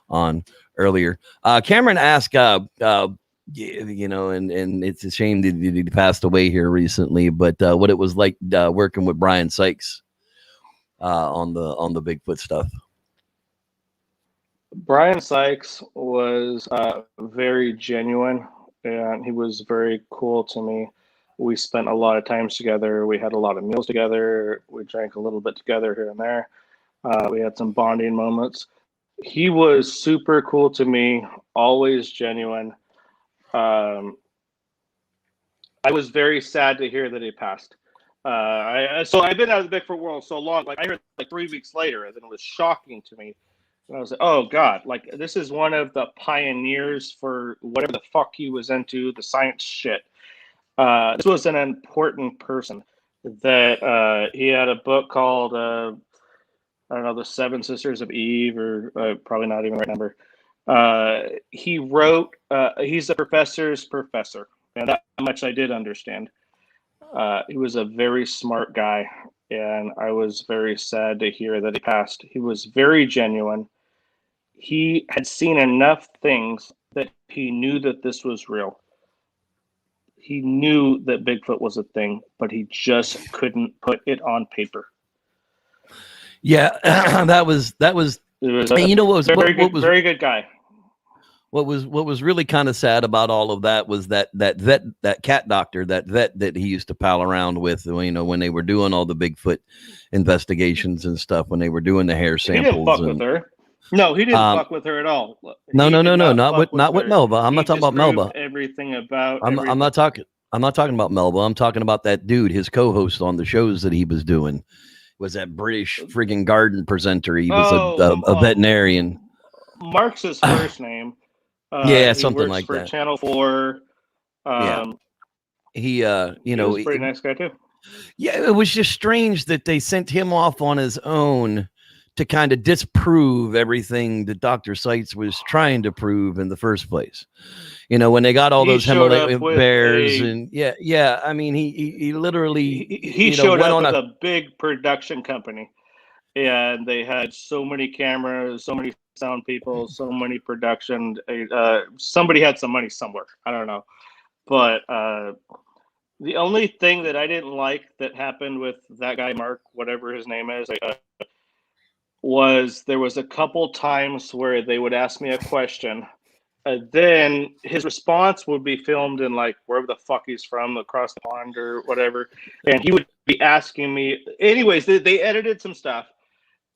on earlier. Cameron asked, and it's a shame that he passed away here recently, but what it was like working with Brian Sykes on the Bigfoot stuff. Brian Sykes was very genuine, and he was very cool to me. We spent a lot of times together. We had a lot of meals together. We drank a little bit together here and there. We had some bonding moments. He was super cool to me, always genuine. I was very sad to hear that he passed. So I've been out of the Bigfoot world so long. Like I heard 3 weeks later, and it was shocking to me. And I was like, oh God, like this is one of the pioneers for whatever the fuck he was into, the science shit. This was an important person that he had a book called, I don't know, The Seven Sisters of Eve, or probably not even the right number. He wrote, he's a professor's professor, and that much I did understand. He was a very smart guy, and I was very sad to hear that he passed. He was very genuine. He had seen enough things that he knew that this was real. He knew that Bigfoot was a thing, but he just couldn't put it on paper. Yeah, that was. It was very good guy. What was really kind of sad about all of that was that cat doctor, that vet that he used to pal around with, when they were doing all the Bigfoot investigations and stuff, when they were doing the hair samples. He didn't fuck with her. No, he didn't fuck with her at all. No, not with Melba. I'm not talking about Melba. Everything about. I'm not talking I'm not talking about Melba. I'm talking about that dude, his co-host on the shows that he was doing. Was that British friggin' garden presenter? He was a veterinarian. Mark's his first name. Yeah, he something works like for that. Channel 4. Yeah. He he was a pretty nice guy too. Yeah, it was just strange that they sent him off on his own to kind of disprove everything that Dr. Seitz was trying to prove in the first place. You know, when they got all those Himalayan bears and yeah. I mean, he literally he showed up with a big production company, and they had so many cameras, so many sound people, so many production. Somebody had some money somewhere. I don't know, but the only thing that I didn't like that happened with that guy, Mark, whatever his name is, was there was a couple times where they would ask me a question. Then his response would be filmed in like wherever the fuck he's from, across the pond or whatever. And he would be asking me, anyways, they edited some stuff.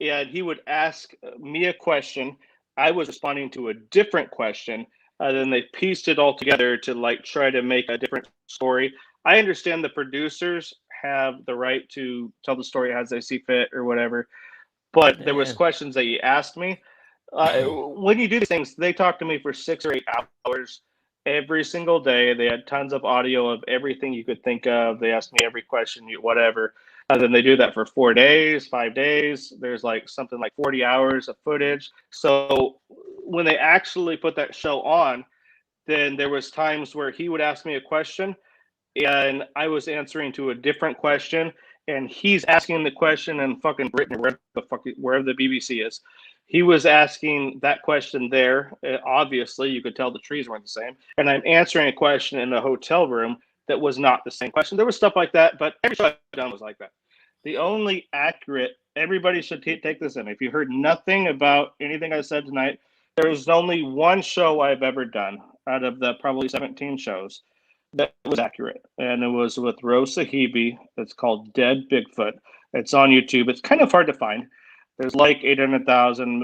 And he would ask me a question. I was responding to a different question. Then they pieced it all together to like try to make a different story. I understand the producers have the right to tell the story as they see fit or whatever. But there was questions that you asked me. When you do these things, they talk to me for 6 or 8 hours every single day. They had tons of audio of everything you could think of. They asked me every question, whatever. Then they do that for 4 days, 5 days. There's like something like 40 hours of footage. So when they actually put that show on, then there was times where he would ask me a question and I was answering to a different question, and he's asking the question in fucking Britain or wherever the BBC is. He was asking that question there. Obviously, you could tell the trees weren't the same. And I'm answering a question in a hotel room that was not the same question. There was stuff like that, but every show I've done was like that. The only accurate, everybody should take this in. If you heard nothing about anything I said tonight, there was only one show I've ever done out of the probably 17 shows that was accurate, and it was with Rose Sahibi. It's called Dead Bigfoot. It's on YouTube. It's kind of hard to find. There's like 800,000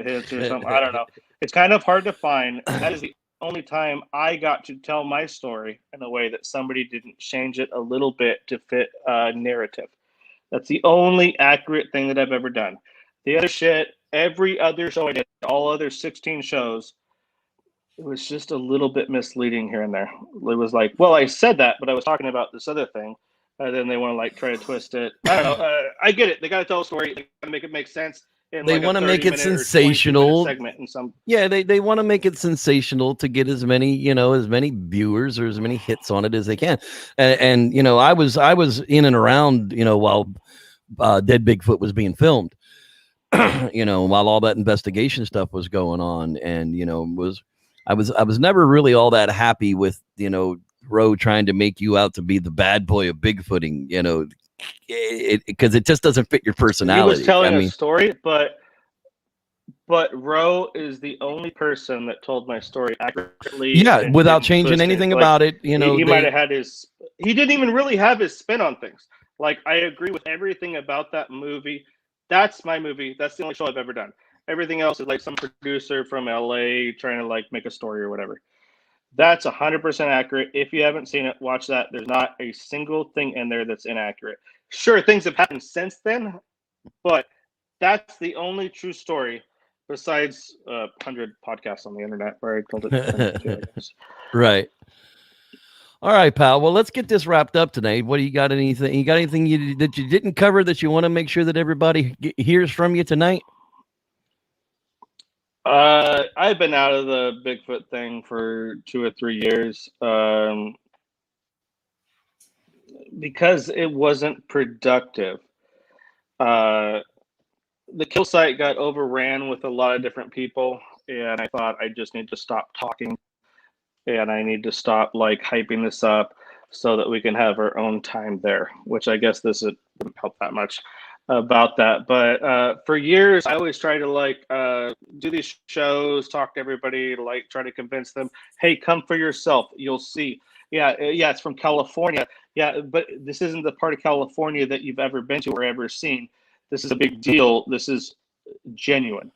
hits or something. I don't know. It's kind of hard to find. That is the only time I got to tell my story in a way that somebody didn't change it a little bit to fit a narrative. That's the only accurate thing that I've ever done. The other shit, every other show I did, all other 16 shows, it was just a little bit misleading here and there. It was like, well, I said that, but I was talking about this other thing. And then they want to like try to twist it. I don't know. I get it. They got to tell a story. They got to make it make sense. They want to make it sensational. Segment in some. Yeah, they want to make it sensational to get as many viewers or as many hits on it as they can. And I was in and around while Dead Bigfoot was being filmed. While all that investigation stuff was going on, and I was never really all that happy with Roe trying to make you out to be the bad boy of Bigfooting, because it just doesn't fit your personality. He was telling a story, but Roe is the only person that told my story accurately. Yeah, without changing anything about it. He might have had his. He didn't even really have his spin on things. Like, I agree with everything about that movie. That's my movie. That's the only show I've ever done. Everything else is like some producer from LA trying to like make a story or whatever. That's 100% accurate. If you haven't seen it, watch that. There's not a single thing in there that's inaccurate. Sure, things have happened since then, but that's the only true story besides 100 podcasts on the internet where I told it. Right. All right, pal. Well, let's get this wrapped up tonight. What do you got? Anything? You got anything that you didn't cover that you want to make sure that everybody hears from you tonight? I've been out of the Bigfoot thing for 2 or 3 years because it wasn't productive. The kill site got overran with a lot of different people, and I thought I just need to stop talking, and I need to stop like hyping this up so that we can have our own time there, which I guess this wouldn't help that much about that. But for years, I always try to like do these shows, talk to everybody, like try to convince them, hey, come for yourself. You'll see. Yeah, it's from California. Yeah, but this isn't the part of California that you've ever been to or ever seen. This is a big deal. This is genuine.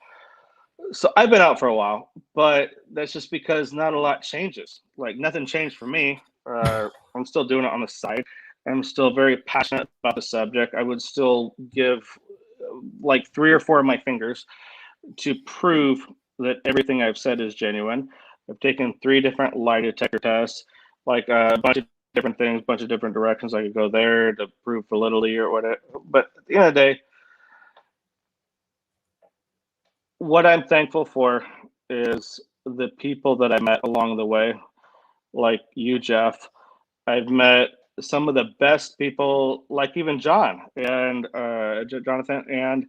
So I've been out for a while, but that's just because not a lot changes. Like, nothing changed for me. I'm still doing it on the side. I'm still very passionate about the subject. I would still give like 3 or 4 of my fingers to prove that everything I've said is genuine. I've taken 3 different lie detector tests, like a bunch of different things, bunch of different directions I could go there to prove validity or whatever. But at the end of the day, what I'm thankful for is the people that I met along the way, like you, Jeff. I've met some of the best people, like even John and Jonathan and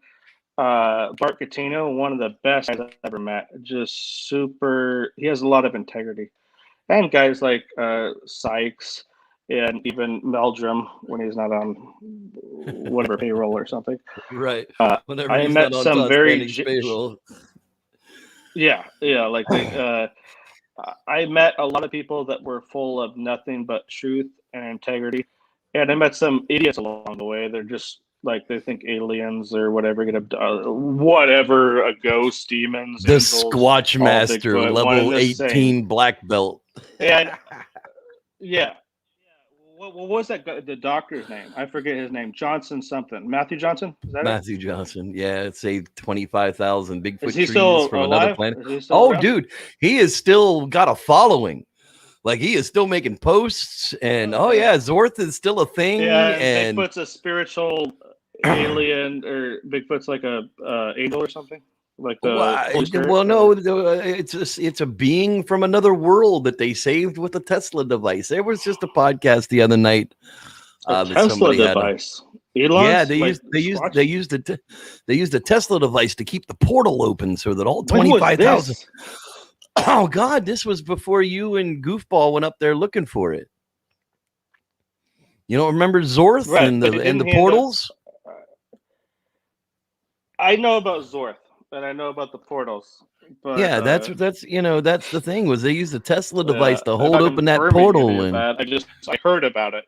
Bart Catino, one of the best guys I've ever met. Just super. He has a lot of integrity, and guys like Sykes and even Meldrum when he's not on whatever payroll or something. Right. Whenever I he's met not on some Todd very Spanning's payroll. yeah, like I met a lot of people that were full of nothing but truth and integrity, and I met some idiots along the way. They're just like they think aliens or whatever, whatever, a ghost, demons, The angels, Squatch all Master, Bigfoot, one and level the 18 same. black belt. And yeah, what was that guy, the doctor's name? I forget his name. Johnson something. Matthew Johnson? Is that it? Matthew Johnson. Yeah, it saved 25,000 Bigfoot Is he trees still from another alive? planet. Is he still Oh, around? dude, he is still got a following. Like he is still making posts, and oh yeah, Zorth is still a thing. Yeah, and Bigfoot's a spiritual alien, or Bigfoot's like a angel or something, like the Holy Spirit. Well, no, it's a being from another world that they saved with a Tesla device. There was just a podcast the other night. A That Tesla somebody device. Yeah, Elon's they used a Tesla device to keep the portal open so that all When was 25,000. this? Oh God, this was before you and Goofball went up there looking for it. You don't remember Zorth Right, and but the didn't he end up- portals? I know about Zorth and I know about the portals, but Yeah, that's the thing was they used a Tesla device to I'm hold not open that confirming any portal. of And that. I heard about it.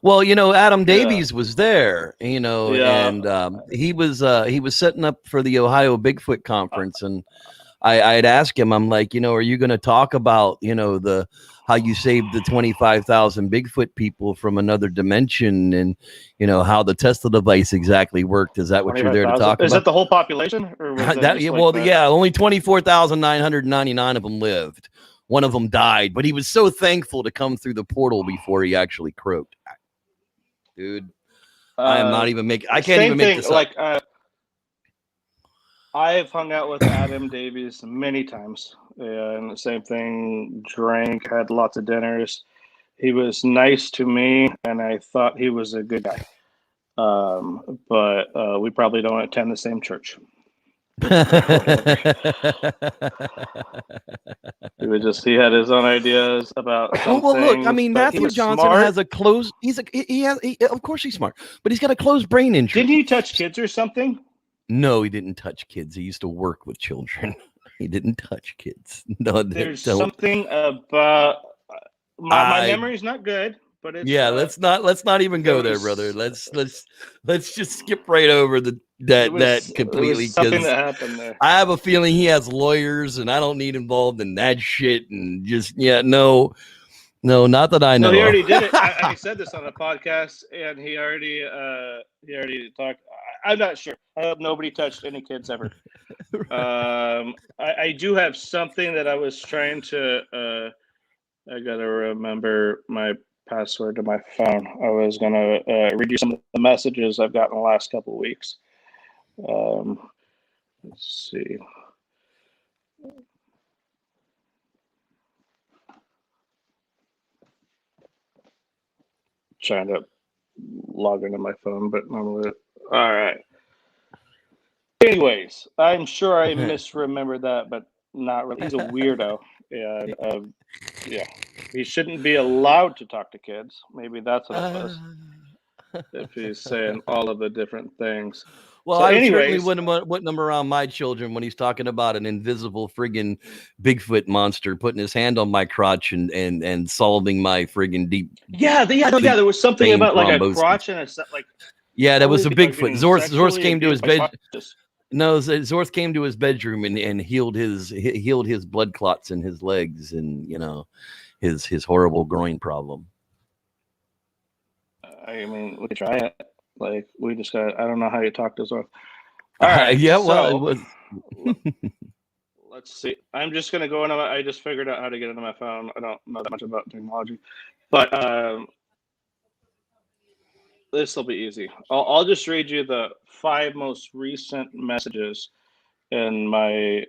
well, Adam Yeah. Davies was there, Yeah. and he was setting up for the Ohio Bigfoot conference, and I'd ask him, I'm like, are you going to talk about, how you saved the 25,000 Bigfoot people from another dimension, and how the Tesla device exactly worked? Is that what you're there to talk Is about? that the whole population, or was that yeah, only 24,999 of them lived. One of them died, but he was so thankful to come through the portal before he actually croaked. Dude, I am not even making. I can't even make this up. I've hung out with Adam Davies many times, and same thing. Drank, had lots of dinners. He was nice to me, and I thought he was a good guy. But we probably don't attend the same church. He had his own ideas about some well, look, things, I mean, Matthew Johnson has a closed. Of course he's smart, but he's got a closed brain injury. Didn't he touch kids or something? No, he didn't touch kids. He used to work with children. He didn't touch kids. No, there's something about my memory's not good, but it's let's not even go there, brother. Let's just skip right over that completely, something that happened there. I have a feeling he has lawyers, and I don't need involved in that shit. And just no, not that I know. No, he already did it. I said this on a podcast, and he already talked. I'm not sure. I hope nobody touched any kids ever. I do have something that I was trying to. I gotta remember my password to my phone. I was gonna read you some of the messages I've gotten the last couple of weeks. Let's see. Trying to log into my phone, but normally. All right. Anyways, I'm sure I misremembered that, but not really. He's a weirdo, and yeah, he shouldn't be allowed to talk to kids. Maybe that's what it was. If he's saying all of the different things. Well, I certainly wouldn't him around my children when he's talking about an invisible friggin' Bigfoot monster putting his hand on my crotch and solving my friggin' deep. Yeah, there was something about like a crotch and a like. Yeah, that was a Bigfoot. Zorth came to his bed. No, Zorth came to his bedroom and healed his blood clots in his legs, and his horrible groin problem. I mean, we could try it. Like, we just got, I don't know how you talk this off. All right. Yeah, so, well, it was. Let's see. I'm just going to go into I just figured out how to get into my phone. I don't know that much about technology, but this will be easy. I'll just read you the 5 most recent messages in my,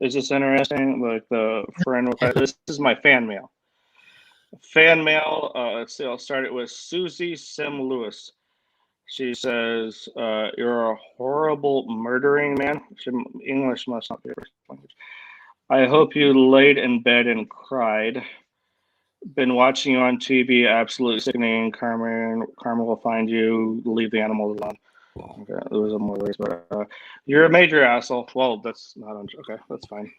is this interesting? Like the friend, this is my fan mail. Fan mail, let's see, I'll start it with Susie Sim Lewis. She says, you're a horrible murdering man. English must not be her language. I hope you laid in bed and cried. Been watching you on TV, absolutely sickening. Karma will find you. Leave the animals alone. Okay, there was more words, but you're a major asshole. Well, that's not okay. That's fine.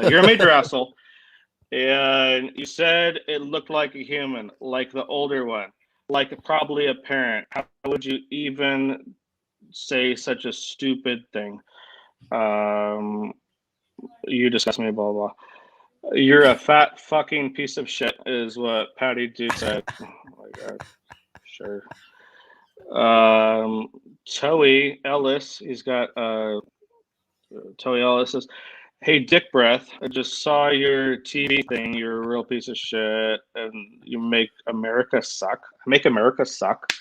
You're a major asshole, and you said it looked like a human, like the older one, like probably a parent. How would you even say such a stupid thing? You disgust me, blah blah. You're a fat fucking piece of shit, is what Patty Duke said. Oh my God. Sure. Toey Ellis, he's got Toey Ellis says, hey, Dick Breath, I just saw your TV thing. You're a real piece of shit, and you make America suck. Make America suck?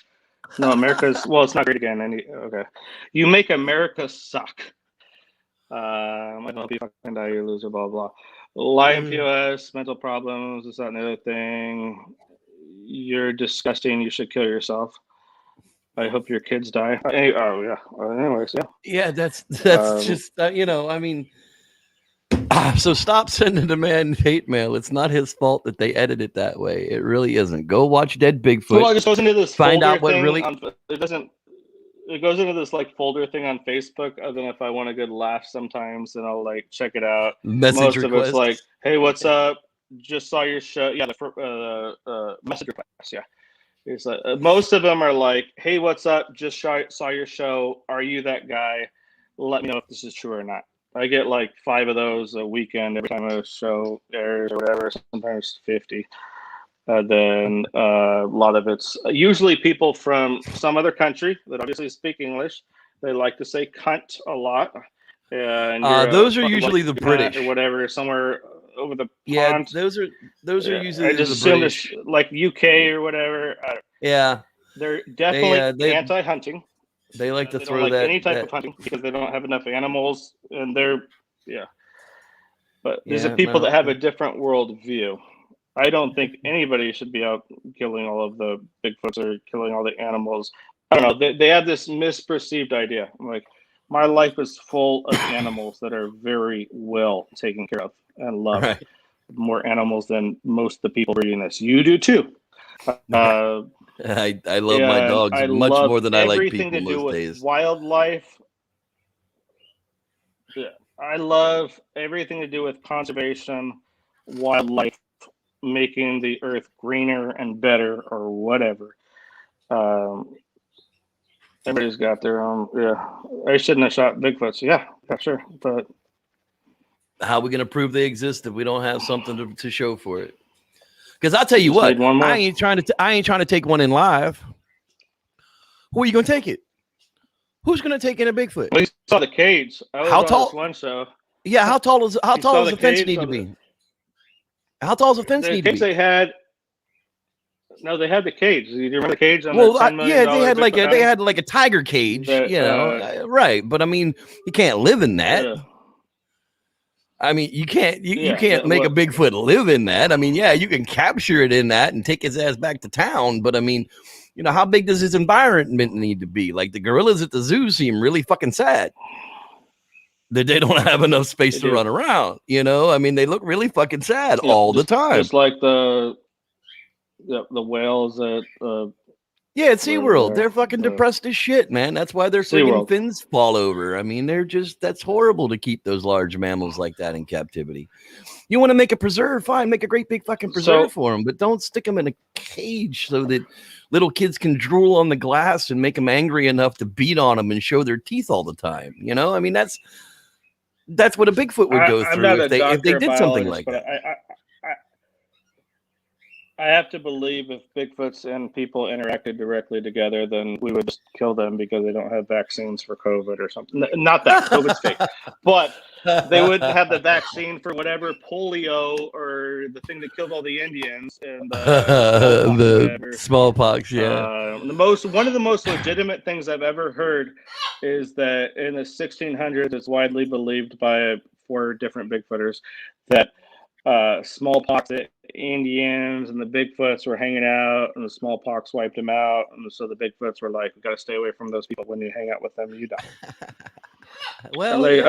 No, America's, well, it's not great again. Okay. You make America suck. I don't know if you fucking die, you loser, blah, blah. Life US, mental problems, this, that, and the other thing. You're disgusting. You should kill yourself. I hope your kids die. Oh, yeah. Anyways, yeah. Yeah, that's just, you know, I mean, so stop sending the man hate mail. It's not his fault that they edit it that way. It really isn't. Go watch Dead Bigfoot. Well, it just goes into this find out what thing really. It goes into this like folder thing on Facebook. And then if I want a good laugh sometimes, then I'll like check it out. Message Most requests. of it's like, hey, what's up? Just saw your show. Yeah, the message requests. Yeah. It's like, most of them are like, hey, what's up? Just saw your show. Are you that guy? Let me know if this is true or not. I get like 5 of those a weekend every time a show airs or whatever, sometimes 50. Then a lot of it's usually people from some other country that obviously speak English. They like to say cunt a lot. And those are usually the British or whatever, somewhere over the pond. Those are usually the British, like UK or whatever. Yeah, they're definitely anti-hunting. They like to throw like any type of hunting because they don't have enough animals, and But these are people that have a different world view. I don't think anybody should be out killing all of the Bigfoots or killing all the animals. I don't know. They have this misperceived idea. Like, my life is full of animals that are very well taken care of and loved. Right. More animals than most of the people reading this. You do too. I love my dogs much more than I like people most days. Wildlife. Yeah, I love everything to do with conservation, wildlife, making the earth greener and better, or whatever. Everybody's got their own. Yeah, I shouldn't have shot Bigfoots. Yeah, sure. But how are we gonna prove they exist if we don't have something to show for it? Because I'll tell you what, I ain't trying to take one in live. Who are you gonna take it? Who's gonna take in a Bigfoot? Well, you saw the cage. How tall? One show. Yeah, how tall does the fence need to be? How tall does the fence need to be? They had. No, they had the cage. Do you remember the cage? Well, yeah, they had like a tiger cage, right? But I mean, you can't live in that. Yeah. I mean, you can't make a Bigfoot live in that. I mean, yeah, you can capture it in that and take his ass back to town. But I mean, you know, how big does his environment need to be? Like the gorillas at the zoo seem really fucking sad that they don't have enough space to run around. You know, I mean, they look really fucking sad all the time. Just like the whales at at SeaWorld. They're fucking depressed as shit, man. That's why their freaking fins fall over. I mean, that's horrible to keep those large mammals like that in captivity. You want to make a preserve, fine, make a great big fucking preserve for them, but don't stick them in a cage so that little kids can drool on the glass and make them angry enough to beat on them and show their teeth all the time. You know, I mean, that's what a Bigfoot would go through if they did something like that. I have to believe if Bigfoots and people interacted directly together, then we would just kill them because they don't have vaccines for COVID or something. Not that COVID's fake, but they would have the vaccine for whatever polio or the thing that killed all the Indians and the smallpox. Yeah. One of the most legitimate things I've ever heard is that in the 1600s, it's widely believed by 4 different Bigfooters that smallpox Indians and the Bigfoots were hanging out, and the smallpox wiped them out, and so the Bigfoots were like, "We got to stay away from those people. When you hang out with them, you die." Well, they,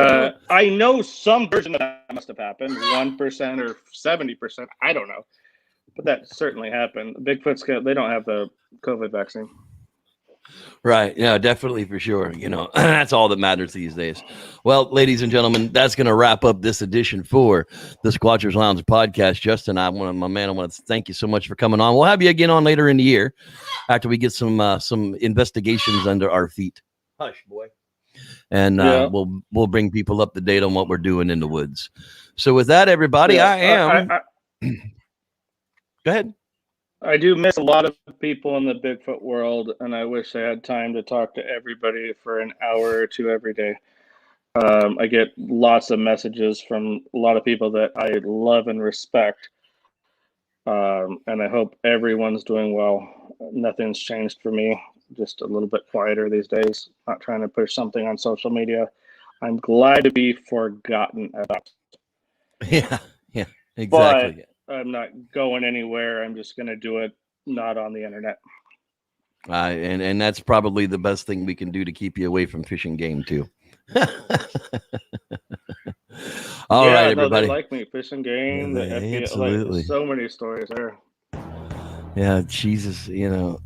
I know some version of that must have happened, 1% or 70%. I don't know, but that certainly happened. Bigfoots, they don't have the COVID vaccine. Right. Yeah, definitely, for sure. You know, that's all that matters these days. Well, ladies and gentlemen, that's going to wrap up this edition for the Squatchers Lounge podcast. Justin, I want to thank you so much for coming on. We'll have you again on later in the year after we get some investigations under our feet. Hush, boy. And we'll bring people up to date on what we're doing in the woods. So with that, everybody, Go ahead. I do miss a lot of people in the Bigfoot world, and I wish I had time to talk to everybody for an hour or two every day. I get lots of messages from a lot of people that I love and respect, and I hope everyone's doing well. Nothing's changed for me, just a little bit quieter these days, not trying to push something on social media. I'm glad to be forgotten about. Yeah, exactly. But I'm not going anywhere. I'm just going to do it not on the internet. And that's probably the best thing we can do to keep you away from fishing game too. All right, everybody. They like me fishing game. Yeah, absolutely. Like, so many stories there. Yeah, Jesus, you know.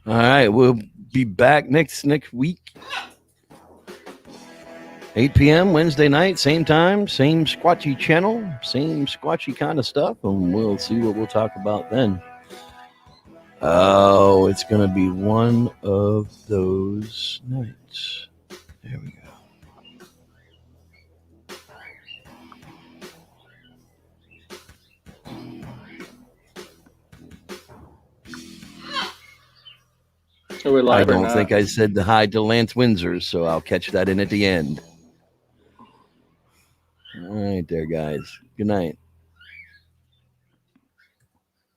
All right, we'll be back next week. 8 p.m. Wednesday night, same time, same Squatchy channel, same Squatchy kind of stuff, and we'll see what we'll talk about then. Oh, it's going to be one of those nights. There we go. I don't think I said the hi to Lance Windsor, so I'll catch that in at the end. All right there, guys. Good night.